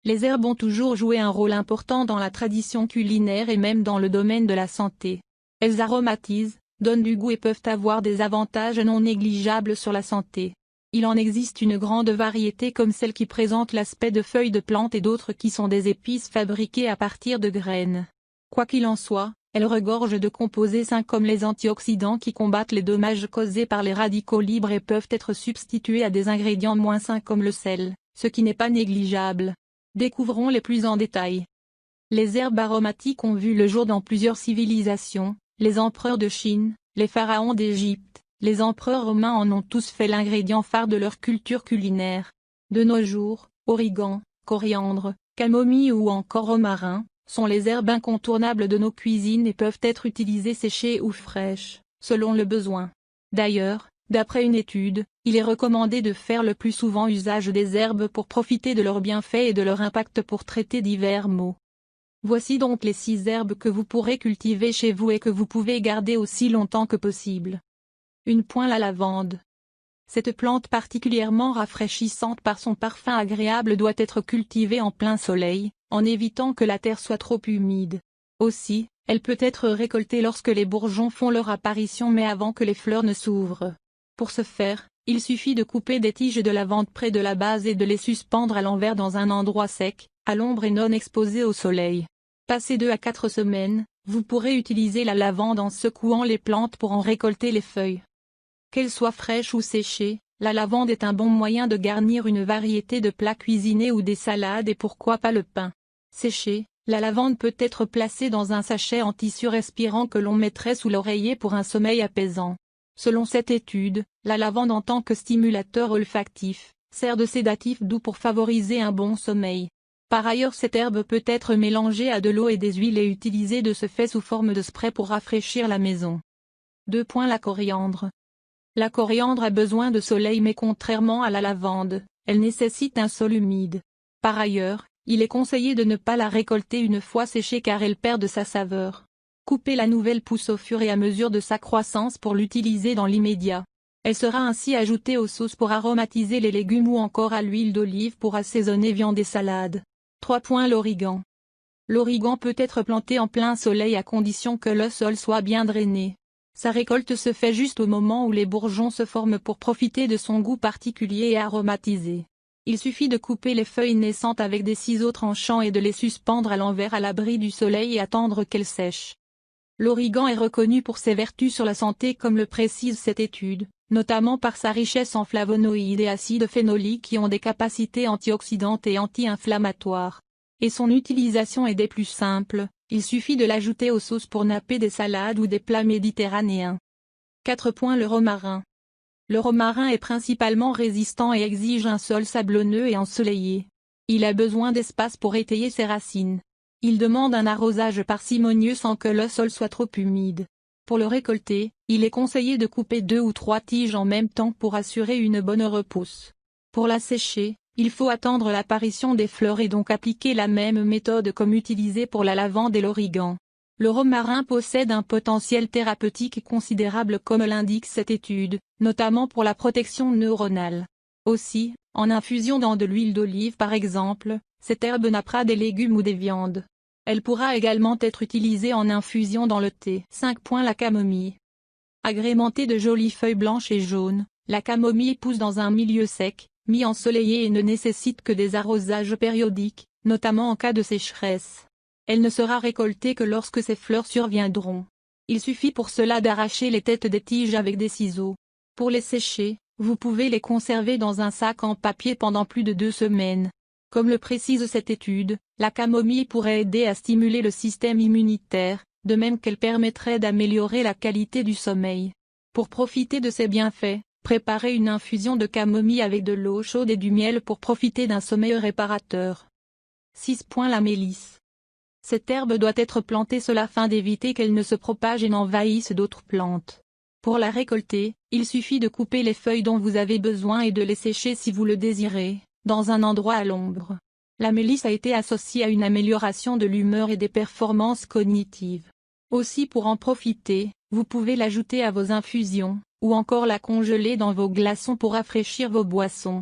Les herbes ont toujours joué un rôle important dans la tradition culinaire et même dans le domaine de la santé. Elles aromatisent, donnent du goût et peuvent avoir des avantages non négligeables sur la santé. Il en existe une grande variété comme celles qui présentent l'aspect de feuilles de plantes et d'autres qui sont des épices fabriquées à partir de graines. Quoi qu'il en soit, elles regorgent de composés sains comme les antioxydants qui combattent les dommages causés par les radicaux libres et peuvent être substitués à des ingrédients moins sains comme le sel, ce qui n'est pas négligeable. Découvrons-les plus en détail. Les herbes aromatiques ont vu le jour dans plusieurs civilisations, les empereurs de Chine, les pharaons d'Égypte, les empereurs romains en ont tous fait l'ingrédient phare de leur culture culinaire. De nos jours, origan, coriandre, camomille ou encore romarin, sont les herbes incontournables de nos cuisines et peuvent être utilisées séchées ou fraîches, selon le besoin. D'ailleurs, d'après une étude, il est recommandé de faire le plus souvent usage des herbes pour profiter de leurs bienfaits et de leur impact pour traiter divers maux. Voici donc les 6 herbes que vous pourrez cultiver chez vous et que vous pouvez garder aussi longtemps que possible. 1. La lavande. Cette plante particulièrement rafraîchissante par son parfum agréable doit être cultivée en plein soleil, en évitant que la terre soit trop humide. Aussi, elle peut être récoltée lorsque les bourgeons font leur apparition mais avant que les fleurs ne s'ouvrent. Pour ce faire, il suffit de couper des tiges de lavande près de la base et de les suspendre à l'envers dans un endroit sec, à l'ombre et non exposé au soleil. Passé 2 à 4 semaines, vous pourrez utiliser la lavande en secouant les plantes pour en récolter les feuilles. Qu'elles soient fraîches ou séchées, la lavande est un bon moyen de garnir une variété de plats cuisinés ou des salades et pourquoi pas le pain. Séchée, la lavande peut être placée dans un sachet en tissu respirant que l'on mettrait sous l'oreiller pour un sommeil apaisant. Selon cette étude, la lavande en tant que stimulateur olfactif, sert de sédatif doux pour favoriser un bon sommeil. Par ailleurs, cette herbe peut être mélangée à de l'eau et des huiles et utilisée de ce fait sous forme de spray pour rafraîchir la maison. 2. La coriandre. La coriandre a besoin de soleil mais contrairement à la lavande, elle nécessite un sol humide. Par ailleurs, il est conseillé de ne pas la récolter une fois séchée car elle perd de sa saveur. Coupez la nouvelle pousse au fur et à mesure de sa croissance pour l'utiliser dans l'immédiat. Elle sera ainsi ajoutée aux sauces pour aromatiser les légumes ou encore à l'huile d'olive pour assaisonner viande et salade. 3. L'origan. L'origan peut être planté en plein soleil à condition que le sol soit bien drainé. Sa récolte se fait juste au moment où les bourgeons se forment pour profiter de son goût particulier et aromatisé. Il suffit de couper les feuilles naissantes avec des ciseaux tranchants et de les suspendre à l'envers à l'abri du soleil et attendre qu'elles sèchent. L'origan est reconnu pour ses vertus sur la santé comme le précise cette étude, notamment par sa richesse en flavonoïdes et acides phénoliques qui ont des capacités antioxydantes et anti-inflammatoires. Et son utilisation est des plus simples, il suffit de l'ajouter aux sauces pour napper des salades ou des plats méditerranéens. 4. Le romarin. Le romarin est principalement résistant et exige un sol sablonneux et ensoleillé. Il a besoin d'espace pour étayer ses racines. Il demande un arrosage parcimonieux sans que le sol soit trop humide. Pour le récolter, il est conseillé de couper 2 ou 3 tiges en même temps pour assurer une bonne repousse. Pour la sécher, il faut attendre l'apparition des fleurs et donc appliquer la même méthode comme utilisée pour la lavande et l'origan. Le romarin possède un potentiel thérapeutique considérable comme l'indique cette étude, notamment pour la protection neuronale. Aussi, en infusion dans de l'huile d'olive par exemple, cette herbe nappera des légumes ou des viandes. Elle pourra également être utilisée en infusion dans le thé. 5. La camomille. Agrémentée de jolies feuilles blanches et jaunes, la camomille pousse dans un milieu sec, mi-ensoleillé et ne nécessite que des arrosages périodiques, notamment en cas de sécheresse. Elle ne sera récoltée que lorsque ses fleurs surviendront. Il suffit pour cela d'arracher les têtes des tiges avec des ciseaux. Pour les sécher, vous pouvez les conserver dans un sac en papier pendant plus de 2 semaines. Comme le précise cette étude, la camomille pourrait aider à stimuler le système immunitaire, de même qu'elle permettrait d'améliorer la qualité du sommeil. Pour profiter de ces bienfaits, préparez une infusion de camomille avec de l'eau chaude et du miel pour profiter d'un sommeil réparateur. 6. La mélisse. Cette herbe doit être plantée seule afin d'éviter qu'elle ne se propage et n'envahisse d'autres plantes. Pour la récolter, il suffit de couper les feuilles dont vous avez besoin et de les sécher si vous le désirez, dans un endroit à l'ombre. La mélisse a été associée à une amélioration de l'humeur et des performances cognitives. Aussi pour en profiter, vous pouvez l'ajouter à vos infusions, ou encore la congeler dans vos glaçons pour rafraîchir vos boissons.